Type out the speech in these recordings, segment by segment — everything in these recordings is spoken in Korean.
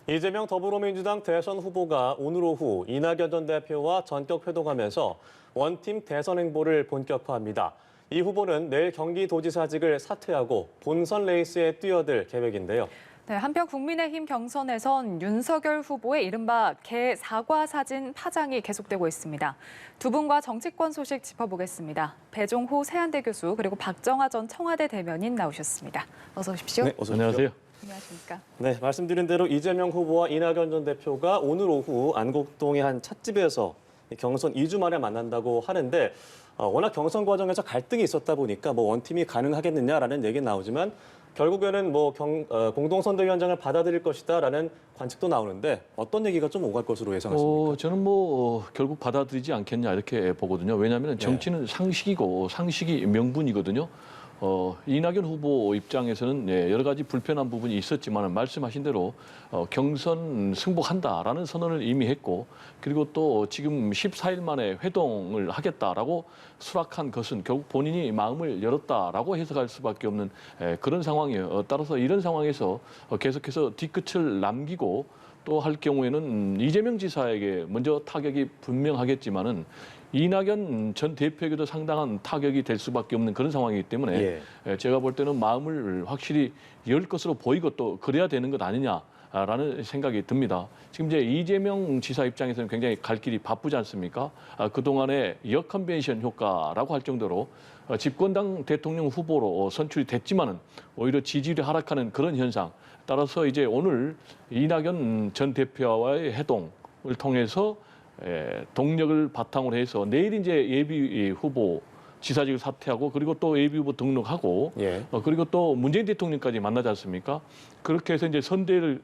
이재명 더불어민주당 대선 후보가 오늘 오후 이낙연 전 대표와 전격 회동하면서 원팀 대선 행보를 본격화합니다. 이 후보는 내일 경기도지사직을 사퇴하고 본선 레이스에 뛰어들 계획인데요. 네, 한편 국민의힘 경선에선 윤석열 후보의 이른바 개 사과 사진 파장이 계속되고 있습니다. 두 분과 정치권 소식 짚어보겠습니다. 배종호 세한대 교수 그리고 박정하 전 청와대 대변인 나오셨습니다. 어서 오십시오. 네, 어서 오십시오. 안녕하세요. 안녕하십니까. 네, 말씀드린 대로 이재명 후보와 이낙연 전 대표가 오늘 오후 안국동의 한 찻집에서 경선 2주 만에 만난다고 하는데 워낙 경선 과정에서 갈등이 있었다 보니까 원팀이 가능하겠느냐라는 얘기는 나오지만 결국에는 공동선대위원장을 받아들일 것이다라는 관측도 나오는데 어떤 얘기가 좀 오갈 것으로 예상하십니까? 저는 결국 받아들이지 않겠냐 이렇게 보거든요. 왜냐하면 정치는 상식이고 상식이 명분이거든요. 이낙연 후보 입장에서는 여러 가지 불편한 부분이 있었지만 말씀하신 대로 경선 승복한다라는 선언을 이미 했고 그리고 또 지금 14일 만에 회동을 하겠다라고 수락한 것은 결국 본인이 마음을 열었다라고 해석할 수밖에 없는 그런 상황이에요. 따라서 이런 상황에서 계속해서 뒤끝을 남기고 또 할 경우에는 이재명 지사에게 먼저 타격이 분명하겠지만은 이낙연 전 대표에게도 상당한 타격이 될 수밖에 없는 그런 상황이기 때문에 제가 볼 때는 마음을 확실히 열 것으로 보이고 또 그래야 되는 것 아니냐라는 생각이 듭니다. 지금 이제 이재명 지사 입장에서는 굉장히 갈 길이 바쁘지 않습니까? 그동안의 역컨벤션 효과라고 할 정도로 집권당 대통령 후보로 선출이 됐지만은 오히려 지지율이 하락하는 그런 현상. 따라서 이제 오늘 이낙연 전 대표와의 회동을 통해서 동력을 바탕으로 해서 내일 이제 예비 후보 지사직을 사퇴하고 그리고 또 예비 후보 등록하고 그리고 또 문재인 대통령까지 만나지 않습니까? 그렇게 해서 이제 선대를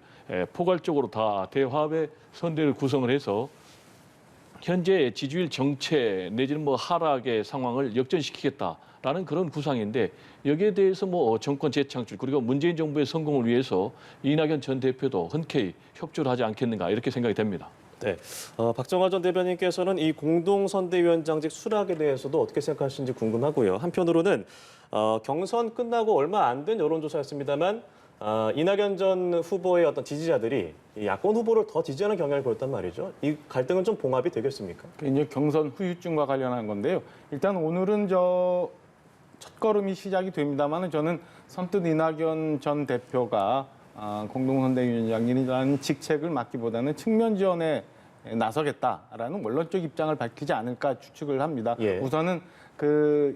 포괄적으로 다 대화합의 선대를 구성을 해서 현재 지지율 정체 내지는 하락의 상황을 역전시키겠다라는 그런 구상인데 여기에 대해서 정권 재창출 그리고 문재인 정부의 성공을 위해서 이낙연 전 대표도 흔쾌히 협조를 하지 않겠는가 이렇게 생각이 됩니다. 네, 박정하 전 대변인께서는 이 공동선대위원장직 수락에 대해서도 어떻게 생각하시는지 궁금하고요. 한편으로는 경선 끝나고 얼마 안 된 여론조사였습니다만 이낙연 전 후보의 어떤 지지자들이 이 야권 후보를 더 지지하는 경향을 보였단 말이죠. 이 갈등은 좀 봉합이 되겠습니까? 이제 경선 후유증과 관련한 건데요. 일단 오늘은 첫걸음이 시작이 됩니다만 저는 선뜻 이낙연 전 대표가 공동선대위원장이라는 직책을 맡기보다는 측면 지원에 나서겠다라는 원론적 입장을 밝히지 않을까 추측을 합니다. 우선은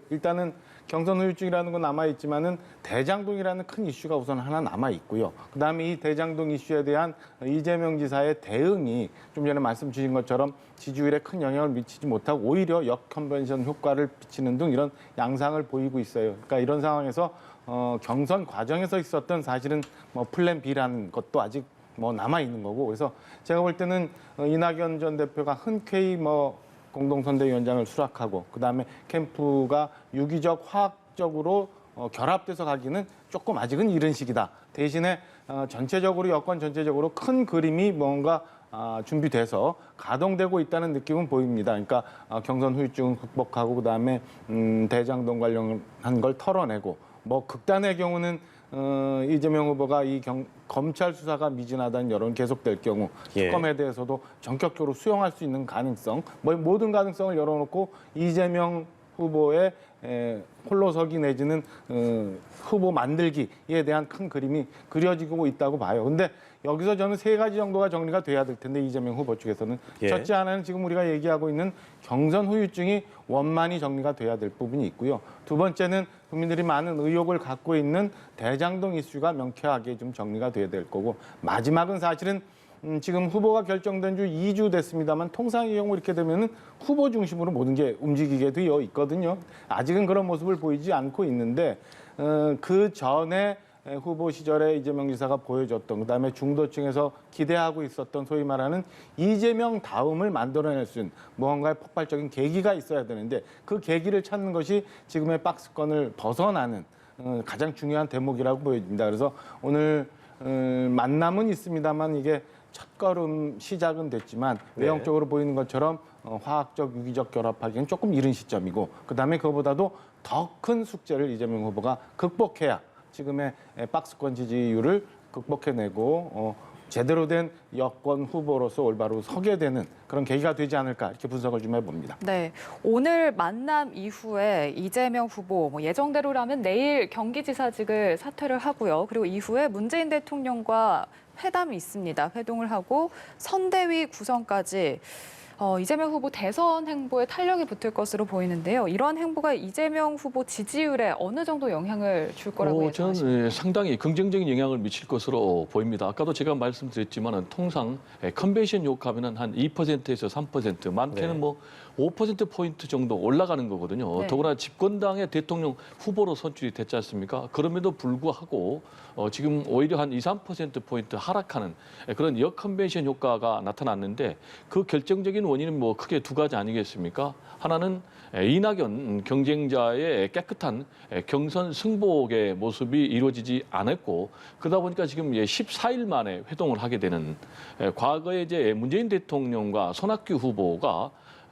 일단은 경선 후유증이라는 건 남아 있지만은 대장동이라는 큰 이슈가 우선 하나 남아 있고요. 그다음에 이 대장동 이슈에 대한 이재명 지사의 대응이 좀 전에 말씀 주신 것처럼 지지율에 큰 영향을 미치지 못하고 오히려 역컨벤션 효과를 비치는 등 이런 양상을 보이고 있어요. 그러니까 이런 상황에서 경선 과정에서 있었던 사실은 플랜 B라는 것도 아직 남아 있는 거고 그래서 제가 볼 때는 이낙연 전 대표가 흔쾌히 공동선대위원장을 수락하고 그다음에 캠프가 유기적 화학적으로 결합돼서 가기는 조금 아직은 이른 시기다. 대신에 전체적으로 여권 전체적으로 큰 그림이 뭔가 준비돼서 가동되고 있다는 느낌은 보입니다. 그러니까 경선 후유증 극복하고 그다음에 대장동 관련한 걸 털어내고 극단의 경우는 이재명 후보가 검찰 수사가 미진하다는 여론이 계속될 경우 특검에 대해서도 전격적으로 수용할 수 있는 가능성, 모든 가능성을 열어놓고 이재명 후보의 홀로서기 내지는 후보 만들기에 대한 큰 그림이 그려지고 있다고 봐요. 근데 여기서 저는 세 가지 정도가 정리가 돼야 될 텐데 이재명 후보 쪽에서는 첫째 하나는 지금 우리가 얘기하고 있는 경선 후유증이 원만히 정리가 돼야 될 부분이 있고요. 두 번째는 국민들이 많은 의혹을 갖고 있는 대장동 이슈가 명쾌하게 좀 정리가 돼야 될 거고 마지막은 사실은 지금 후보가 결정된 지 2주 됐습니다만 통상의 경우 이렇게 되면은 후보 중심으로 모든 게 움직이게 되어 있거든요. 아직은 그런 모습을 보이지 않고 있는데 그 전에 후보 시절에 이재명 지사가 보여줬던 그다음에 중도층에서 기대하고 있었던 소위 말하는 이재명 다음을 만들어낼 수 있는 무언가의 폭발적인 계기가 있어야 되는데 그 계기를 찾는 것이 지금의 박스권을 벗어나는 가장 중요한 대목이라고 보여집니다. 그래서 오늘 만남은 있습니다만 이게 첫걸음 시작은 됐지만 외형적으로 보이는 것처럼 화학적, 유기적 결합하기는 조금 이른 시점이고 그다음에 그거보다도 더 큰 숙제를 이재명 후보가 극복해야 지금의 박스권 지지율을 극복해내고 제대로 된 여권 후보로서 올바로 서게 되는 그런 계기가 되지 않을까 이렇게 분석을 좀 해봅니다. 네, 오늘 만남 이후에 이재명 후보 예정대로라면 내일 경기지사직을 사퇴를 하고요. 그리고 이후에 문재인 대통령과 회담이 있습니다. 회동을 하고 선대위 구성까지 이재명 후보 대선 행보에 탄력이 붙을 것으로 보이는데요. 이러한 행보가 이재명 후보 지지율에 어느 정도 영향을 줄 거라고 예상하십니까? 저는 상당히 긍정적인 영향을 미칠 것으로 보입니다. 아까도 제가 말씀드렸지만 통상 컨벤션 효과하면 한 2%에서 3%, 많게는 네. 5%포인트 정도 올라가는 거거든요. 네. 더구나 집권당의 대통령 후보로 선출이 됐지 않습니까? 그럼에도 불구하고 지금 오히려 한 2, 3%포인트 하락하는 그런 역컨벤션 효과가 나타났는데 그 결정적인 원인은 크게 두 가지 아니겠습니까? 하나는 이낙연 경쟁자의 깨끗한 경선 승복의 모습이 이루어지지 않았고 그러다 보니까 지금 14일 만에 회동을 하게 되는 과거에 이제 문재인 대통령과 손학규 후보가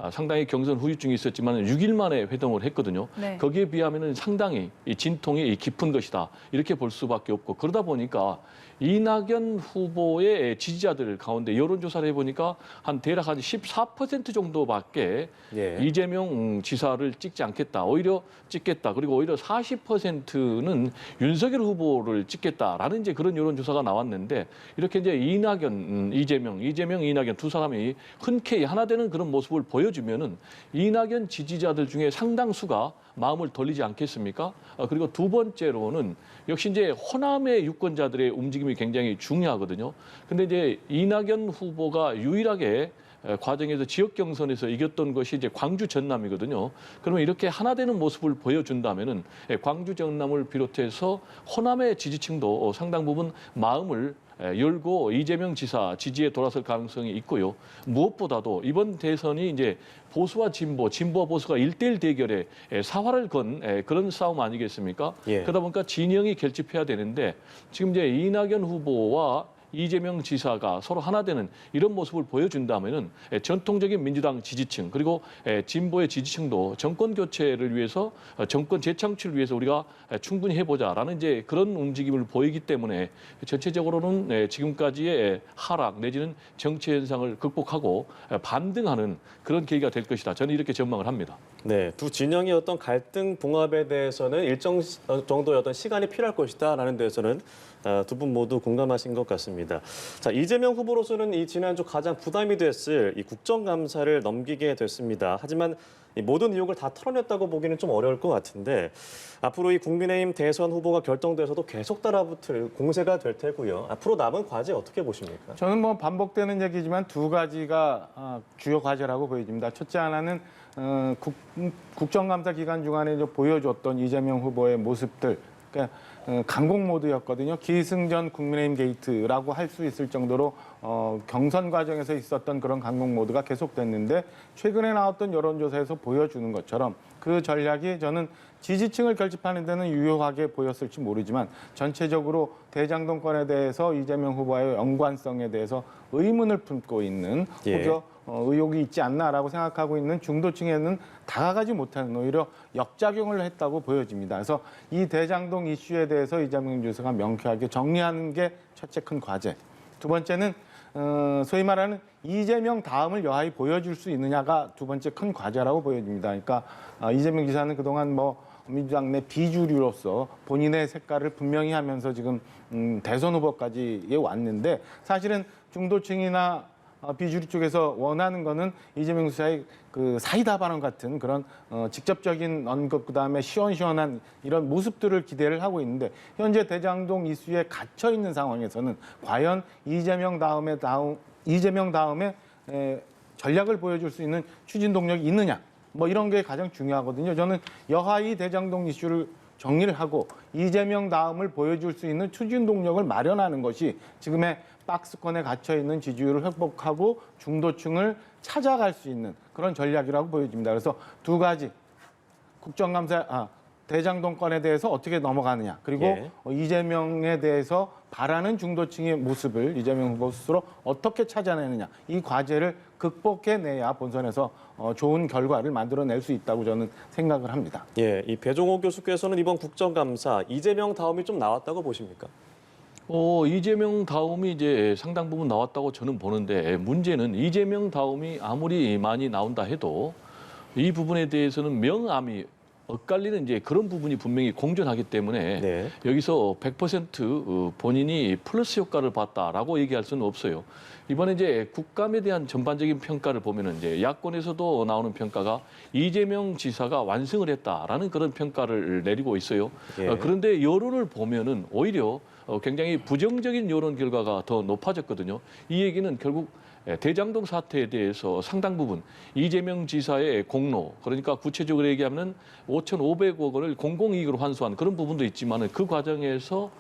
상당히 경선 후유증이 있었지만 6일 만에 회동을 했거든요. 네. 거기에 비하면 상당히 이 진통이 깊은 것이다. 이렇게 볼 수밖에 없고 그러다 보니까 이낙연 후보의 지지자들 가운데 여론조사를 해보니까 대략 한 14% 정도밖에 예. 이재명 지사를 찍지 않겠다. 오히려 찍겠다. 그리고 오히려 40%는 윤석열 후보를 찍겠다라는 이제 그런 여론조사가 나왔는데 이렇게 이제 이낙연, 이재명, 이낙연 두 사람이 흔쾌히 하나 되는 그런 모습을 보여주면은 이낙연 지지자들 중에 상당수가 마음을 돌리지 않겠습니까? 그리고 두 번째로는 역시 이제 호남의 유권자들의 움직임이 굉장히 중요하거든요. 근데 이제 이낙연 후보가 유일하게 과정에서 지역 경선에서 이겼던 것이 이제 광주 전남이거든요. 그러면 이렇게 하나 되는 모습을 보여준다면은 광주 전남을 비롯해서 호남의 지지층도 상당 부분 마음을 열고 이재명 지사 지지에 돌아설 가능성이 있고요. 무엇보다도 이번 대선이 이제 보수와 진보와 보수가 1대1 대결에 사활을 건 그런 싸움 아니겠습니까? 예. 그러다 보니까 진영이 결집해야 되는데 지금 이제 이낙연 후보와 이재명 지사가 서로 하나 되는 이런 모습을 보여준다면은 전통적인 민주당 지지층 그리고 진보의 지지층도 정권 교체를 위해서 정권 재창출을 위해서 우리가 충분히 해보자라는 이제 그런 움직임을 보이기 때문에 전체적으로는 지금까지의 하락 내지는 정치 현상을 극복하고 반등하는 그런 계기가 될 것이다. 저는 이렇게 전망을 합니다. 네, 두 진영의 어떤 갈등 봉합에 대해서는 일정 정도의 어떤 시간이 필요할 것이다라는 데서는 두 분 모두 공감하신 것 같습니다. 자, 이재명 후보로서는 이 지난주 가장 부담이 됐을 이 국정감사를 넘기게 됐습니다. 하지만 이 모든 의혹을 다 털어냈다고 보기는 좀 어려울 것 같은데 앞으로 이 국민의힘 대선 후보가 결정돼서도 계속 따라붙을 공세가 될 테고요. 앞으로 남은 과제 어떻게 보십니까? 저는 반복되는 얘기지만 두 가지가 주요 과제라고 보여집니다. 첫째 하나는 국정감사 기간 중간에 이제 보여줬던 이재명 후보의 모습들, 그러니까 강공 모드였거든요. 기승전 국민의힘 게이트라고 할 수 있을 정도로 경선 과정에서 있었던 그런 강공 모드가 계속됐는데 최근에 나왔던 여론조사에서 보여주는 것처럼 그 전략이 저는 지지층을 결집하는 데는 유효하게 보였을지 모르지만 전체적으로 대장동권에 대해서 이재명 후보와의 연관성에 대해서 의문을 품고 있는 혹여 의혹이 있지 않나라고 생각하고 있는 중도층에는 다가가지 못하는 오히려 역작용을 했다고 보여집니다. 그래서 이 대장동 이슈에 대해서 이재명 지사가 명쾌하게 정리하는 게 첫째 큰 과제. 두 번째는 소위 말하는 이재명 다음을 여하이 보여줄 수 있느냐가 두 번째 큰 과제라고 보여집니다. 그러니까 이재명 지사는 그동안 민주당 내 비주류로서 본인의 색깔을 분명히 하면서 지금 대선 후보까지 왔는데 사실은 중도층이나 비주류 쪽에서 원하는 거는 이재명 지사의 그 사이다 발언 같은 그런 직접적인 언급 그다음에 시원시원한 이런 모습들을 기대를 하고 있는데 현재 대장동 이슈에 갇혀 있는 상황에서는 과연 이재명 다음에 전략을 보여줄 수 있는 추진 동력이 있느냐 이런 게 가장 중요하거든요. 저는 여하이 대장동 이슈를 정리를 하고 이재명 다음을 보여줄 수 있는 추진 동력을 마련하는 것이 지금의 박스권에 갇혀 있는 지지율을 회복하고 중도층을 찾아갈 수 있는 그런 전략이라고 보여집니다. 그래서 두 가지 국정감사 대장동권에 대해서 어떻게 넘어가느냐 그리고 이재명에 대해서 바라는 중도층의 모습을 이재명 후보 스스로 어떻게 찾아내느냐 이 과제를 극복해내야 본선에서 좋은 결과를 만들어낼 수 있다고 저는 생각을 합니다. 예, 이 배종호 교수께서는 이번 국정감사 이재명 다음이 좀 나왔다고 보십니까? 이재명 다음이 이제 상당 부분 나왔다고 저는 보는데 문제는 이재명 다음이 아무리 많이 나온다 해도 이 부분에 대해서는 명암이 엇갈리는 이제 그런 부분이 분명히 공존하기 때문에 네. 여기서 100% 본인이 플러스 효과를 봤다라고 얘기할 수는 없어요. 이번에 이제 국감에 대한 전반적인 평가를 보면은 이제 야권에서도 나오는 평가가 이재명 지사가 완승을 했다라는 그런 평가를 내리고 있어요. 예. 그런데 여론을 보면은 오히려 굉장히 부정적인 여론 결과가 더 높아졌거든요. 이 얘기는 결국 대장동 사태에 대해서 상당 부분 이재명 지사의 공로, 그러니까 구체적으로 얘기하면 5,500억 원을 공공이익으로 환수한 그런 부분도 있지만 그 과정에서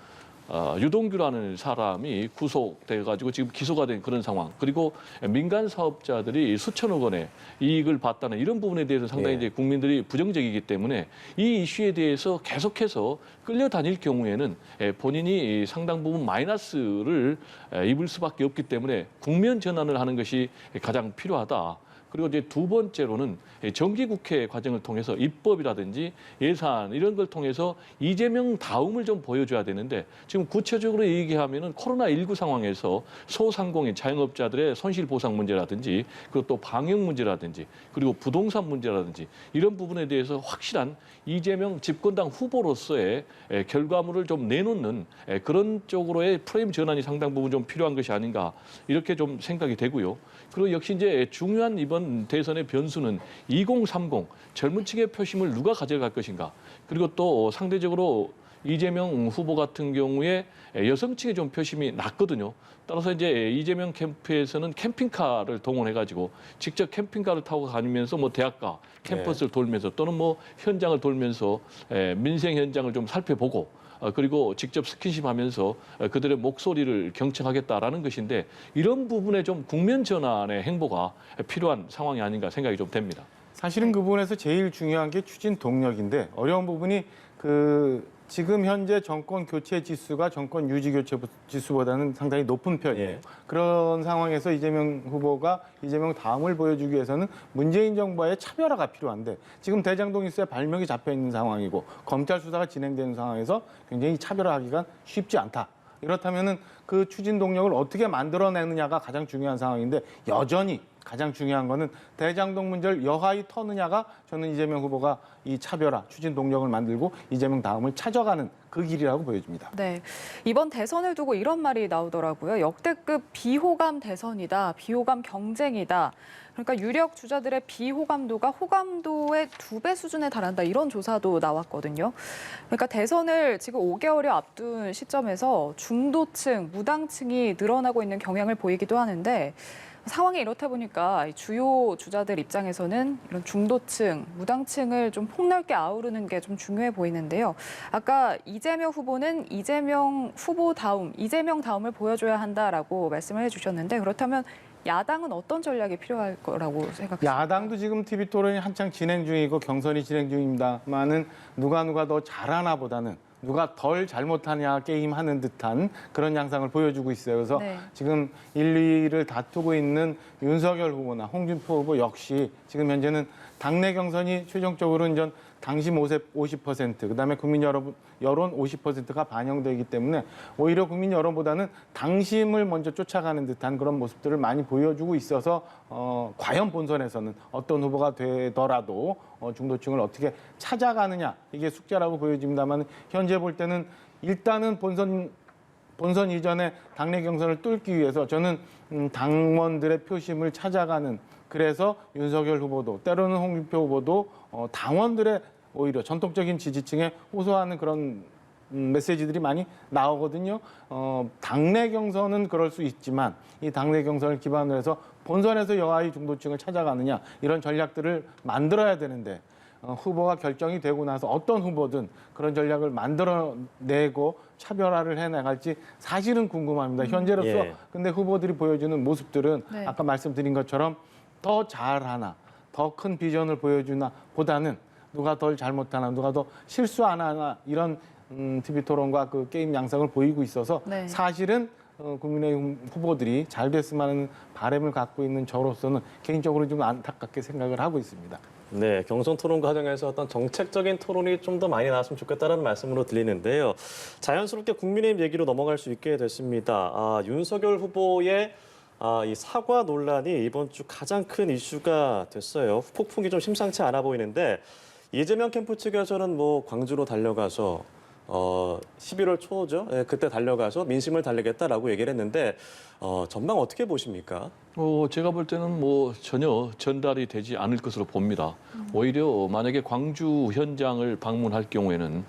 유동규라는 사람이 구속돼가지고 지금 기소가 된 그런 상황. 그리고 민간 사업자들이 수천억 원의 이익을 봤다는 이런 부분에 대해서 상당히 이제 국민들이 부정적이기 때문에 이 이슈에 대해서 계속해서 끌려다닐 경우에는 본인이 상당 부분 마이너스를 입을 수밖에 없기 때문에 국면 전환을 하는 것이 가장 필요하다. 그리고 이제 두 번째로는 정기국회 과정을 통해서 입법이라든지 예산 이런 걸 통해서 이재명 다음을 좀 보여줘야 되는데 지금 구체적으로 얘기하면은 코로나19 상황에서 소상공인 자영업자들의 손실보상 문제라든지 그리고 또 방역 문제라든지 그리고 부동산 문제라든지 이런 부분에 대해서 확실한 이재명 집권당 후보로서의 결과물을 좀 내놓는 그런 쪽으로의 프레임 전환이 상당 부분 좀 필요한 것이 아닌가 이렇게 좀 생각이 되고요. 그리고 역시 이제 중요한 이번 대선의 변수는 2030 젊은 층의 표심을 누가 가져갈 것인가. 그리고 또 상대적으로 이재명 후보 같은 경우에 여성층의 좀 표심이 낮거든요. 따라서 이제 이재명 캠프에서는 캠핑카를 동원해가지고 직접 캠핑카를 타고 다니면서 뭐 대학가 캠퍼스를 돌면서 또는 뭐 현장을 돌면서 민생 현장을 좀 살펴보고 그리고 직접 스킨십하면서 그들의 목소리를 경청하겠다라는 것인데 이런 부분에 좀 국면 전환의 행보가 필요한 상황이 아닌가 생각이 좀 됩니다. 사실은 그 부분에서 제일 중요한 게 추진 동력인데 어려운 부분이 지금 현재 정권 교체 지수가 정권 유지 교체 지수보다는 상당히 높은 편이에요. 예. 그런 상황에서 이재명 후보가 이재명 다음을 보여주기 위해서는 문재인 정부와의 차별화가 필요한데 지금 대장동 이슈에 발목이 잡혀 있는 상황이고 검찰 수사가 진행되는 상황에서 굉장히 차별화하기가 쉽지 않다. 이렇다면은 그 추진 동력을 어떻게 만들어내느냐가 가장 중요한 상황인데 여전히 가장 중요한 거는 대장동 문제를 여하이 터느냐가 저는 이재명 후보가 이 차별화, 추진 동력을 만들고 이재명 다음을 찾아가는 그 길이라고 보여집니다. 네, 이번 대선을 두고 이런 말이 나오더라고요. 역대급 비호감 대선이다, 비호감 경쟁이다. 그러니까 유력 주자들의 비호감도가 호감도의 2배 수준에 달한다. 이런 조사도 나왔거든요. 그러니까 대선을 지금 5개월여 앞둔 시점에서 중도층, 무당층이 늘어나고 있는 경향을 보이기도 하는데 상황이 이렇다 보니까 주요 주자들 입장에서는 이런 중도층, 무당층을 좀 폭넓게 아우르는 게 좀 중요해 보이는데요. 아까 이재명 후보는 이재명 다음을 보여줘야 한다라고 말씀을 해주셨는데 그렇다면 야당은 어떤 전략이 필요할 거라고 생각하십니까? 야당도 지금 TV 토론이 한창 진행 중이고 경선이 진행 중입니다만은 누가 더 잘하나 보다는 누가 덜 잘못하냐 게임하는 듯한 그런 양상을 보여주고 있어요. 그래서 네. 지금 1, 2위를 다투고 있는 윤석열 후보나 홍준표 후보 역시 지금 현재는 당내 경선이 최종적으로는 전 당심 50%, 그다음에 국민 여론 50%가 반영되기 때문에 오히려 국민 여론보다는 당심을 먼저 쫓아가는 듯한 그런 모습들을 많이 보여주고 있어서 과연 본선에서는 어떤 후보가 되더라도 중도층을 어떻게 찾아가느냐 이게 숙제라고 보여집니다만 현재 볼 때는 일단은 본선 이전에 당내 경선을 뚫기 위해서 저는 당원들의 표심을 찾아가는 그래서 윤석열 후보도 때로는 홍준표 후보도 당원들의 오히려 전통적인 지지층에 호소하는 그런 메시지들이 많이 나오거든요. 당내 경선은 그럴 수 있지만 이 당내 경선을 기반으로 해서 본선에서 여하의 중도층을 찾아가느냐 이런 전략들을 만들어야 되는데 후보가 결정이 되고 나서 어떤 후보든 그런 전략을 만들어내고 차별화를 해나갈지 사실은 궁금합니다. 현재로서 예. 근데 후보들이 보여주는 모습들은 네. 아까 말씀드린 것처럼 더 잘하나 더 큰 비전을 보여주나 보다는 누가 덜 잘못하나 누가 더 실수 안 하나 이런 TV 토론과 그 게임 양상을 보이고 있어서 네. 사실은 국민의힘 후보들이 잘 됐으면 하는 바람을 갖고 있는 저로서는 개인적으로 좀 안타깝게 생각을 하고 있습니다. 네, 경선 토론 과정에서 어떤 정책적인 토론이 좀 더 많이 나왔으면 좋겠다는 말씀으로 들리는데요. 자연스럽게 국민의힘 얘기로 넘어갈 수 있게 됐습니다. 윤석열 후보의 이 사과 논란이 이번 주 가장 큰 이슈가 됐어요. 폭풍이 좀 심상치 않아 보이는데 이재명 캠프 측에서는 뭐 광주로 달려가서 11월 초죠. 예, 그때 달려가서 민심을 달래겠다라고 얘기를 했는데 전망 어떻게 보십니까? 제가 볼 때는 뭐 전혀 전달이 되지 않을 것으로 봅니다. 오히려 만약에 광주 현장을 방문할 경우에는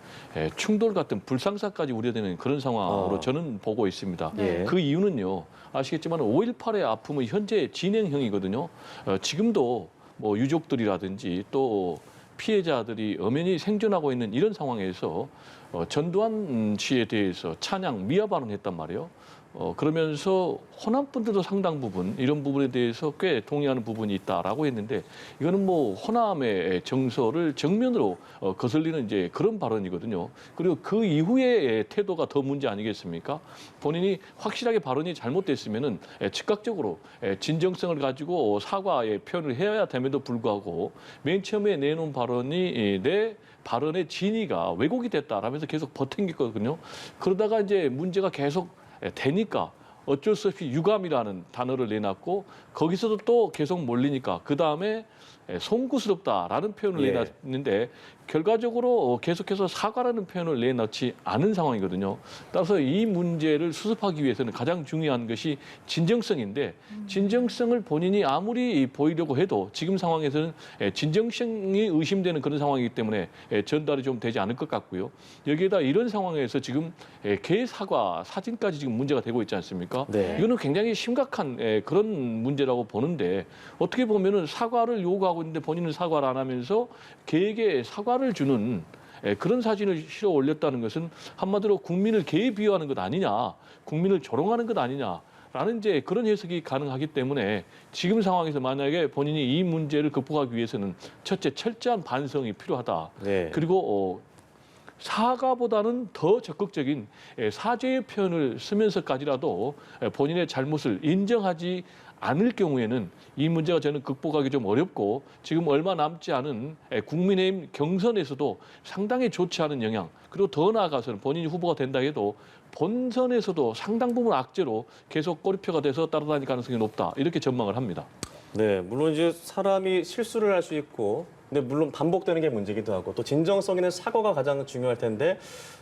충돌 같은 불상사까지 우려되는 그런 상황으로 저는 보고 있습니다. 예. 그 이유는요. 아시겠지만 5.18의 아픔은 현재 진행형이거든요. 지금도 뭐 유족들이라든지 또 피해자들이 엄연히 생존하고 있는 이런 상황에서 전두환 씨에 대해서 찬양 미화 발언했단 말이에요. 그러면서 호남 분들도 상당 부분 이런 부분에 대해서 꽤 동의하는 부분이 있다라고 했는데 이거는 뭐 호남의 정서를 정면으로 거슬리는 이제 그런 발언이거든요. 그리고 그 이후의 태도가 더 문제 아니겠습니까? 본인이 확실하게 발언이 잘못됐으면은 즉각적으로 진정성을 가지고 사과의 표현을 해야 됨에도 불구하고 맨 처음에 내놓은 발언이 내 발언의 진위가 왜곡이 됐다라면서 계속 버틴겼거든요. 그러다가 이제 문제가 계속 되니까 어쩔 수 없이 유감이라는 단어를 내놨고 거기서도 또 계속 몰리니까 그 다음에 송구스럽다라는 표현을 예. 내놨는데 결과적으로 계속해서 사과라는 표현을 내놓지 않은 상황이거든요. 따라서 이 문제를 수습하기 위해서는 가장 중요한 것이 진정성인데 진정성을 본인이 아무리 보이려고 해도 지금 상황에서는 진정성이 의심되는 그런 상황이기 때문에 전달이 좀 되지 않을 것 같고요. 여기에다 이런 상황에서 지금 개 사과 사진까지 지금 문제가 되고 있지 않습니까? 네. 이거는 굉장히 심각한 그런 문제라고 보는데 어떻게 보면은 사과를 요구하고 있는데 본인은 사과를 안 하면서 개에게 사과를 주는 그런 사진을 실어 올렸다는 것은 한마디로 국민을 개에 비유하는 것 아니냐, 국민을 조롱하는 것 아니냐라는 이제 그런 해석이 가능하기 때문에 지금 상황에서 만약에 본인이 이 문제를 극복하기 위해서는 첫째 철저한 반성이 필요하다. 네. 그리고 사과보다는 더 적극적인 사죄의 표현을 쓰면서까지라도 본인의 잘못을 인정하지 않을 경우에는 이 문제가 저는 극복하기 좀 어렵고 지금 얼마 남지 않은 국민의힘 경선에서도 상당히 좋지 않은 영향 그리고 더 나아가서는 본인이 후보가 된다 해도 본선에서도 상당 부분 악재로 계속 꼬리표가 돼서 따라다닐 가능성이 높다 이렇게 전망을 합니다. 네, 물론 이제 사람이 실수를 할 수 있고, 근데 물론 반복되는 게 문제기도 하고, 또 진정성 있는 사과가 가장 중요할 텐데,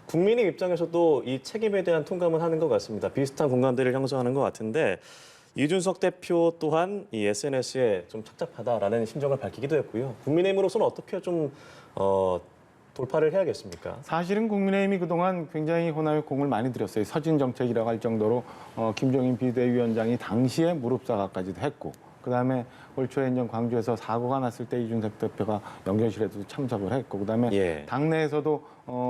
국민의 입장에서도 이 책임에 대한 통감은 하는 것 같습니다. 비슷한 공감대를 형성하는 것 같은데, 이준석 대표 또한 이 SNS에 좀 착잡하다라는 심정을 밝히기도 했고요. 국민의힘으로서는 어떻게 좀 돌파를 해야겠습니까? 사실은 국민의힘이 그동안 굉장히 호남에 공을 많이 들였어요. 서진 정책이라고 할 정도로 김종인 비대위원장이 당시에 무릎사과까지도 했고 그다음에 올 초에 이제 광주에서 사고가 났을 때 이준석 대표가 연결실에도 참석을 했고 그다음에 예. 당내에서도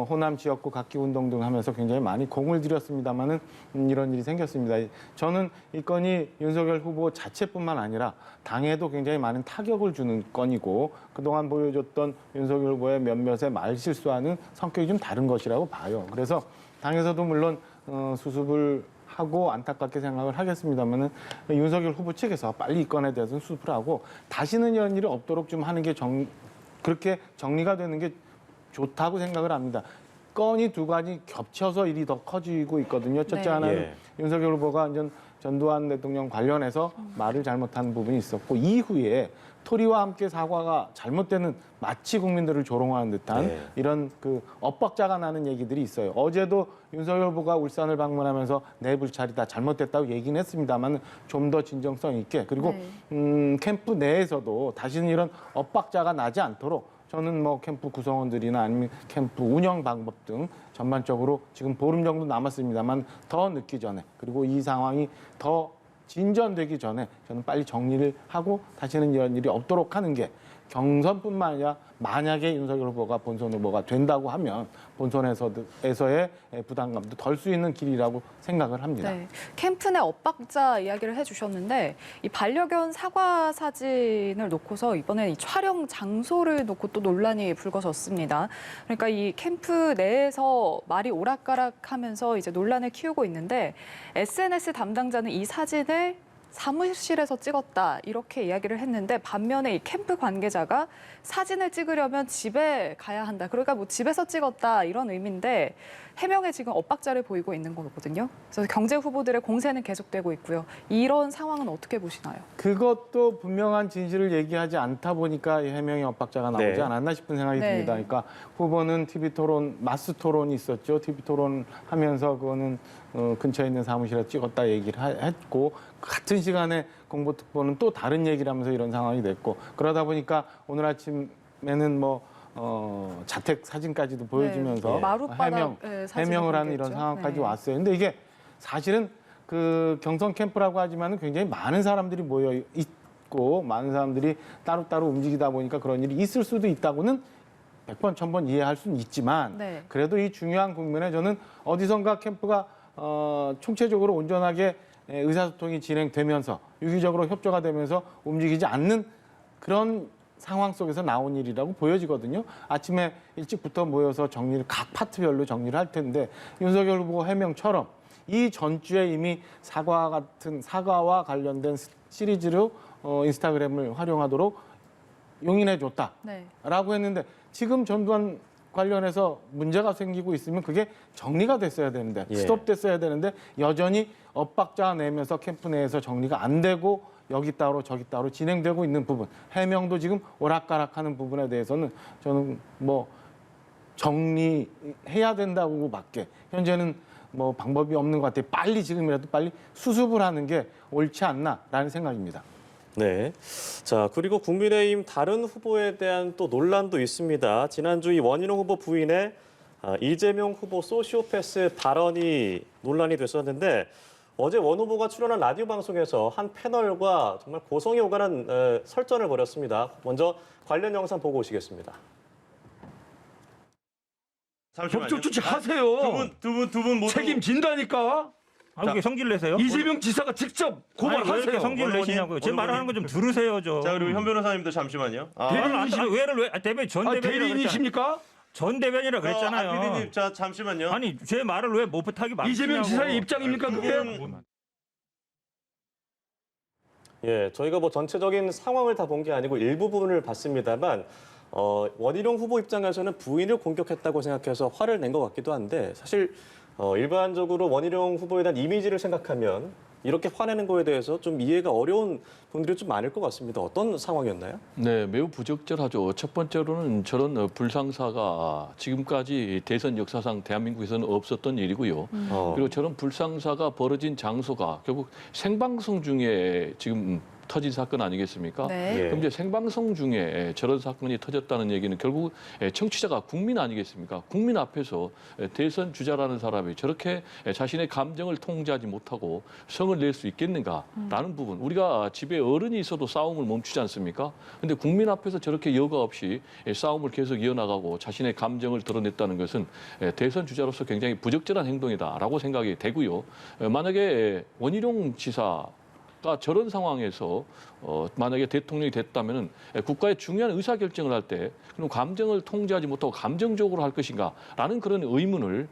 호남 지역구 각기 운동 등 하면서 굉장히 많이 공을 들였습니다마는 이런 일이 생겼습니다. 저는 이 건이 윤석열 후보 자체뿐만 아니라 당에도 굉장히 많은 타격을 주는 건이고 그동안 보여줬던 윤석열 후보의 몇몇의 말 실수하는 성격이 좀 다른 것이라고 봐요. 그래서 당에서도 물론 수습을 하고 안타깝게 생각을 하겠습니다만은 윤석열 후보 측에서 빨리 이 건에 대해서는 수습을 하고 다시는 이런 일이 없도록 좀 하는 게 그렇게 정리가 되는 게 좋다고 생각을 합니다. 건이 두 가지 겹쳐서 일이 더 커지고 있거든요. 첫째 네. 하나는 예. 윤석열 후보가 완전 전두환 대통령 관련해서 말을 잘못한 부분이 있었고 이후에 토리와 함께 사과가 잘못되는 마치 국민들을 조롱하는 듯한 네. 이런 그 엇박자가 나는 얘기들이 있어요. 어제도 윤석열 후보가 울산을 방문하면서 내 불찰이다 잘못됐다고 얘기는 했습니다만 좀 더 진정성 있게 그리고 캠프 내에서도 다시는 이런 엇박자가 나지 않도록 저는 뭐 캠프 구성원들이나 아니면 캠프 운영 방법 등 전반적으로 지금 보름 정도 남았습니다만 더 늦기 전에 그리고 이 상황이 더 진전되기 전에 저는 빨리 정리를 하고 다시는 이런 일이 없도록 하는 게 경선뿐만 아니라 만약에 윤석열 후보가 본선 후보가 된다고 하면 본선에서의 부담감도 덜 수 있는 길이라고 생각을 합니다. 네, 캠프 내 엇박자 이야기를 해주셨는데 이 반려견 사과 사진을 놓고서 이번에 이 촬영 장소를 놓고 또 논란이 불거졌습니다. 그러니까 이 캠프 내에서 말이 오락가락하면서 이제 논란을 키우고 있는데 SNS 담당자는 이 사진을 사무실에서 찍었다 이렇게 이야기를 했는데 반면에 이 캠프 관계자가 사진을 찍으려면 집에 가야 한다. 그러니까 뭐 집에서 찍었다 이런 의미인데 해명에 지금 엇박자를 보이고 있는 거거든요. 그래서 경제 후보들의 공세는 계속되고 있고요. 이런 상황은 어떻게 보시나요? 그것도 분명한 진실을 얘기하지 않다 보니까 이 해명의 엇박자가 나오지 네. 않았나 싶은 생각이 네. 듭니다. 그러니까 후보는 TV 토론, 마스 토론이 있었죠. TV 토론 하면서 그거는 근처에 있는 사무실에 찍었다 얘기를 했고 같은 시간에 공보특보는 또 다른 얘기를 하면서 이런 상황이 됐고 그러다 보니까 오늘 아침에는 뭐 자택 사진까지도 보여주면서 네. 마룻바닥, 사진을 해명을 하는 이런 공개했죠. 상황까지 네. 왔어요. 근데 이게 사실은 그 경선 캠프라고 하지만은 굉장히 많은 사람들이 모여 있고 많은 사람들이 따로따로 움직이다 보니까 그런 일이 있을 수도 있다고는 100번, 1000번 이해할 수는 있지만 네. 그래도 이 중요한 국면에 저는 어디선가 캠프가 총체적으로 온전하게 의사소통이 진행되면서 유기적으로 협조가 되면서 움직이지 않는 그런 상황 속에서 나온 일이라고 보여지거든요. 아침에 일찍부터 모여서 정리를 각 파트별로 정리를 할 텐데 윤석열 후보 해명처럼 이 전주에 이미 사과와 관련된 시리즈로 인스타그램을 활용하도록 용인해줬다라고 네. 했는데 지금 전두환 관련해서 문제가 생기고 있으면 그게 정리가 됐어야 되는데 예. 스톱됐어야 되는데 여전히 엇박자 내면서 캠프 내에서 정리가 안 되고 여기 따로 저기 따로 진행되고 있는 부분 해명도 지금 오락가락하는 부분에 대해서는 저는 뭐 정리해야 된다고밖에 현재는 뭐 방법이 없는 것 같아요. 빨리 지금이라도 빨리 수습을 하는 게 옳지 않나라는 생각입니다. 네. 자, 그리고 국민의힘 다른 후보에 대한 또 논란도 있습니다. 지난주 이 원희룡 후보 부인의 이재명 후보 소시오패스 발언이 논란이 됐었는데 어제 원 후보가 출연한 라디오 방송에서 한 패널과 정말 고성이 오가는 설전을 벌였습니다. 먼저 관련 영상 보고 오시겠습니다. 법적 조치하세요. 두 분 모두 책임진다니까. 아, 왜 성질 내세요? 이재명 지사가 직접 아니, 왜 고발하세요. 이렇게 성질 원어원님, 내시냐고요. 제 원어원님. 말하는 거 좀 들으세요, 좀. 자, 그리고 현 변호사님도 잠시만요. 대변 전 아, 대변이라 그랬잖아요. 대리인이십니까? 전 대변이라 그랬잖아요. 안 PD님, 자, 잠시만요. 아니, 제 말을 왜 못하게 막히냐고. 이재명 지사의 입장입니까 그게? 예, 저희가 뭐 전체적인 상황을 다 본 게 아니고 일부분을 봤습니다만 원희룡 후보 입장에서는 부인을 공격했다고 생각해서 화를 낸 것 같기도 한데 사실 일반적으로 원희룡 후보에 대한 이미지를 생각하면 이렇게 화내는 거에 대해서 좀 이해가 어려운 분들이 좀 많을 것 같습니다. 어떤 상황이었나요? 네, 매우 부적절하죠. 첫 번째로는 저런 불상사가 지금까지 대선 역사상 대한민국에서는 없었던 일이고요. 그리고 저런 불상사가 벌어진 장소가 결국 생방송 중에 지금 터진 사건 아니겠습니까? 네. 예. 그럼 이제 생방송 중에 저런 사건이 터졌다는 얘기는 결국 청취자가 국민 아니겠습니까? 국민 앞에서 대선 주자라는 사람이 저렇게 자신의 감정을 통제하지 못하고 성을 낼 수 있겠는가라는 부분. 우리가 집에 어른이 있어도 싸움을 멈추지 않습니까? 근데 국민 앞에서 저렇게 여과 없이 싸움을 계속 이어나가고 자신의 감정을 드러냈다는 것은 대선 주자로서 굉장히 부적절한 행동이다라고 생각이 되고요. 만약에 원희룡 지사 가 저런 상황에서 만약에 대통령이 됐다면은 국가의 중요한 의사 결정을 할 때 그럼 감정을 통제하지 못하고 감정적으로 할 것인가라는 그런 의문을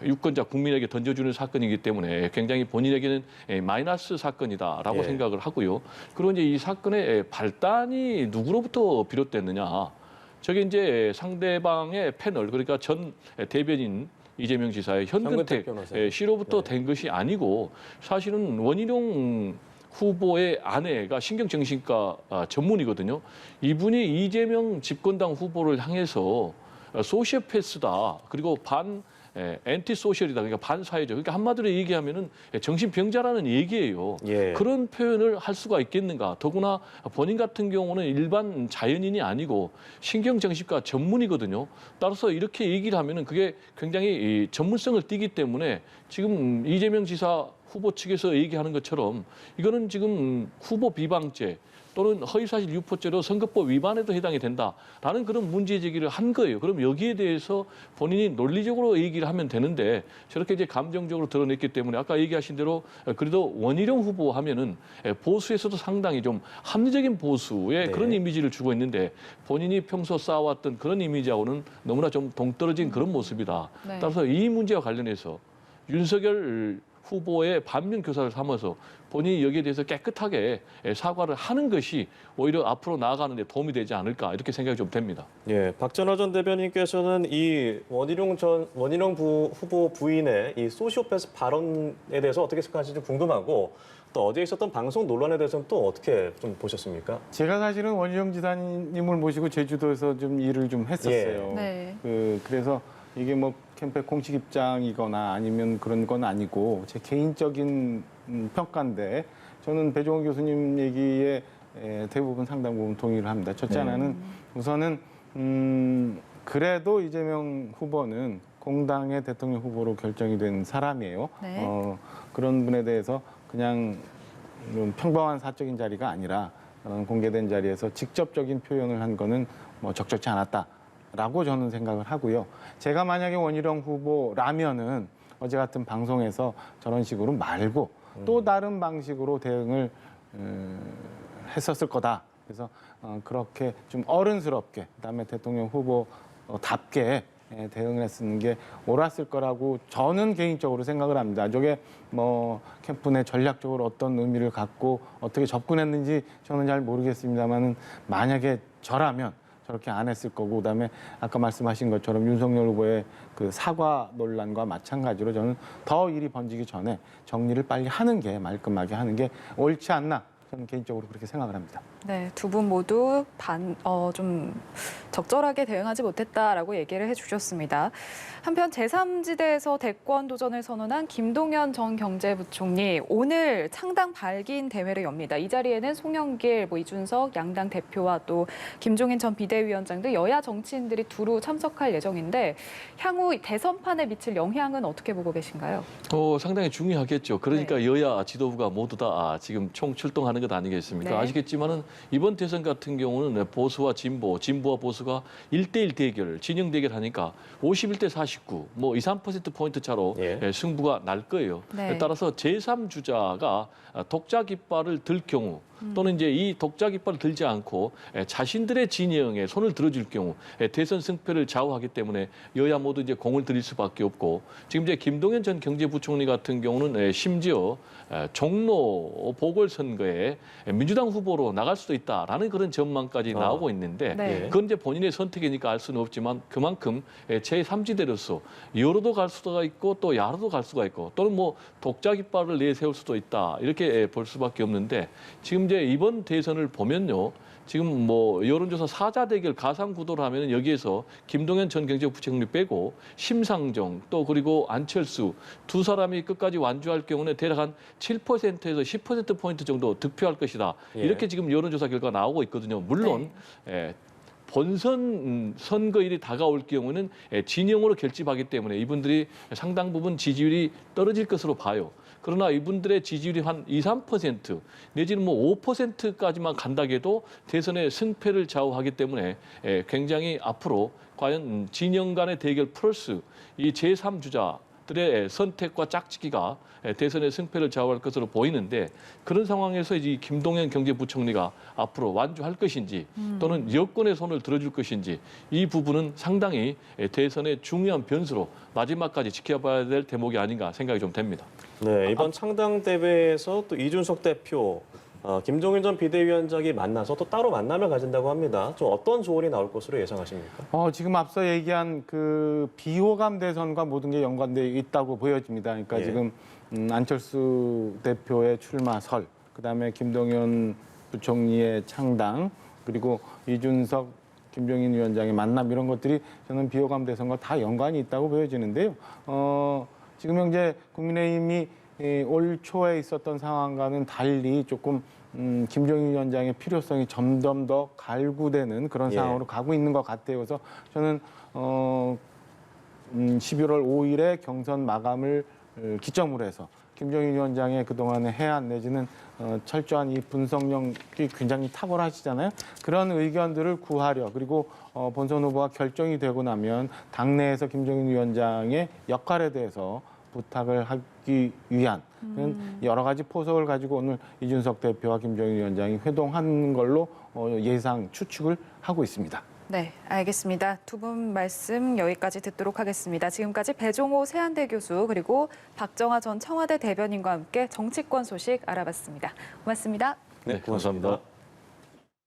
유권자 국민에게 던져주는 사건이기 때문에 굉장히 본인에게는 마이너스 사건이다라고 예. 생각을 하고요. 그리고 이제 이 사건의 발단이 누구로부터 비롯됐느냐? 저게 이제 상대방의 패널 그러니까 전 대변인 이재명 지사의 현근택 변호사. 씨로부터 네. 된 것이 아니고 사실은 원희룡 후보의 아내가 신경정신과 전문이거든요. 이분이 이재명 집권당 후보를 향해서 소시오패스다. 그리고 엔티소셜이다. 그러니까 반사회적. 그러니까 한마디로 얘기하면은 정신병자라는 얘기예요. 예. 그런 표현을 할 수가 있겠는가. 더구나 본인 같은 경우는 일반 자연인이 아니고 신경정신과 전문이거든요. 따라서 이렇게 얘기를 하면은 그게 굉장히 전문성을 띠기 때문에 지금 이재명 지사 후보 측에서 얘기하는 것처럼 이거는 지금 후보 비방죄 또는 허위사실 유포죄로 선거법 위반에도 해당이 된다라는 그런 문제 제기를 한 거예요. 그럼 여기에 대해서 본인이 논리적으로 얘기를 하면 되는데 저렇게 이제 감정적으로 드러냈기 때문에 아까 얘기하신 대로 그래도 원희룡 후보 하면은 보수에서도 상당히 좀 합리적인 보수의 네. 그런 이미지를 주고 있는데 본인이 평소 쌓아왔던 그런 이미지하고는 너무나 좀 동떨어진 그런 모습이다. 네. 따라서 이 문제와 관련해서 윤석열 후보의 반면 교사를 삼아서 본인이 여기에 대해서 깨끗하게 사과를 하는 것이 오히려 앞으로 나아가는 데 도움이 되지 않을까 이렇게 생각이 좀 됩니다. 예, 박전화 전 대변인께서는 이 원희룡 후보 부인의 이 소시오패스 발언에 대해서 어떻게 생각하시는지 궁금하고 또 어제 있었던 방송 논란에 대해서는 또 어떻게 좀 보셨습니까? 제가 사실은 원희룡 지사님을 모시고 제주도에서 좀 일을 좀 했었어요. 네. 그래서 이게 뭐 캠페인 공식 입장이거나 아니면 그런 건 아니고 제 개인적인 평가인데 저는 배종원 교수님 얘기에 대부분 상당 부분 동의를 합니다. 첫째 하나는 우선은 그래도 이재명 후보는 공당의 대통령 후보로 결정이 된 사람이에요. 네. 그런 분에 대해서 그냥 평범한 사적인 자리가 아니라 그런 공개된 자리에서 직접적인 표현을 한 거는 뭐 적절치 않았다라고 저는 생각을 하고요. 제가 만약에 원희룡 후보라면은 어제 같은 방송에서 저런 식으로 말고 또 다른 방식으로 대응을 했었을 거다. 그래서 그렇게 좀 어른스럽게 그다음에 대통령 후보답게 대응을 했는 게 옳았을 거라고 저는 개인적으로 생각을 합니다. 저게 뭐 캠프 내 전략적으로 어떤 의미를 갖고 어떻게 접근했는지 저는 잘 모르겠습니다만은 만약에 저라면 저렇게 안 했을 거고 그다음에 아까 말씀하신 것처럼 윤석열 후보의 그 사과 논란과 마찬가지로 저는 더 일이 번지기 전에 정리를 빨리 하는 게 말끔하게 하는 게 옳지 않나 저는 개인적으로 그렇게 생각을 합니다. 네, 두 분 모두 좀 적절하게 대응하지 못했다라고 얘기를 해주셨습니다. 한편 제3지대에서 대권 도전을 선언한 김동연 전 경제부총리 오늘 창당 발기인 대회를 엽니다. 이 자리에는 송영길, 이준석 양당 대표와 또 김종인 전 비대위원장 등 여야 정치인들이 두루 참석할 예정인데 향후 대선판에 미칠 영향은 어떻게 보고 계신가요? 상당히 중요하겠죠. 그러니까 여야 지도부가 모두 다 지금 총출동하는 것 아니겠습니까? 네. 아시겠지만은 이번 대선 같은 경우는 보수와 진보, 진보와 보수가 1대1 대결, 진영 대결하니까 51대 49, 2, 3%포인트 차로 승부가 날 거예요. 네. 따라서 제3주자가 독자 깃발을 들 경우 또는 이제 이 독자 깃발을 들지 않고 자신들의 진영에 손을 들어줄 경우 대선 승패를 좌우하기 때문에 여야 모두 이제 공을 들일 수밖에 없고 지금 이제 김동연 전 경제부총리 같은 경우는 심지어 종로 보궐선거에 민주당 후보로 나갈 수도 있다라는 그런 전망까지 나오고 있는데 네. 그건 이제 본인의 선택이니까 알 수는 없지만 그만큼 제3지대로서 여로도 갈 수가 있고 또 야로도 갈 수가 있고 또는 뭐 독자 깃발을 내세울 수도 있다 이렇게 볼 수밖에 없는데 지금 이제 이번 대선을 보면요. 지금 여론조사 사자 대결 가상 구도를 하면 여기에서 김동연 전 경제부총리 빼고 심상정 또 그리고 안철수 두 사람이 끝까지 완주할 경우는 대략 한 7%에서 10%포인트 정도 득표할 것이다. 이렇게 지금 여론조사 결과가 나오고 있거든요. 물론 본선 선거일이 다가올 경우는 진영으로 결집하기 때문에 이분들이 상당 부분 지지율이 떨어질 것으로 봐요. 그러나 이분들의 지지율이 한 2, 3% 내지는 5%까지만 간다고 해도 대선의 승패를 좌우하기 때문에 굉장히 앞으로 과연 진영 간의 대결 플러스 이 제3주자들의 선택과 짝짓기가 대선의 승패를 좌우할 것으로 보이는데 그런 상황에서 이 김동연 경제부총리가 앞으로 완주할 것인지 또는 여권의 손을 들어줄 것인지 이 부분은 상당히 대선의 중요한 변수로 마지막까지 지켜봐야 될 대목이 아닌가 생각이 좀 됩니다. 네, 이번 창당 대회에서 또 이준석 대표, 김종인 전 비대위원장이 만나서 또 따로 만남을 가진다고 합니다. 좀 어떤 조언이 나올 것으로 예상하십니까? 지금 앞서 얘기한 그 비호감 대선과 모든 게 연관돼 있다고 보여집니다. 그러니까 지금 안철수 대표의 출마설, 그다음에 김동연 부총리의 창당, 그리고 이준석, 김종인 위원장의 만남 이런 것들이 저는 비호감 대선과 다 연관이 있다고 보여지는데요. 지금 현재 국민의힘이 올 초에 있었던 상황과는 달리 조금 김종인 위원장의 필요성이 점점 더 갈구되는 그런 상황으로 가고 있는 것 같아요. 그래서 저는 11월 5일에 경선 마감을 기점으로 해서 김종인 위원장의 그동안의 해안 내지는 철저한 이 분석력이 굉장히 탁월하시잖아요. 그런 의견들을 구하려 그리고 본선 후보가 결정이 되고 나면 당내에서 김종인 위원장의 역할에 대해서 부탁을 하기 위한 여러 가지 포석을 가지고 오늘 이준석 대표와 김종인 위원장이 회동하는 걸로 예상 추측을 하고 있습니다. 네, 알겠습니다. 두 분 말씀 여기까지 듣도록 하겠습니다. 지금까지 배종호 세한대 교수 그리고 박정하 전 청와대 대변인과 함께 정치권 소식 알아봤습니다. 고맙습니다. 네, 감사합니다.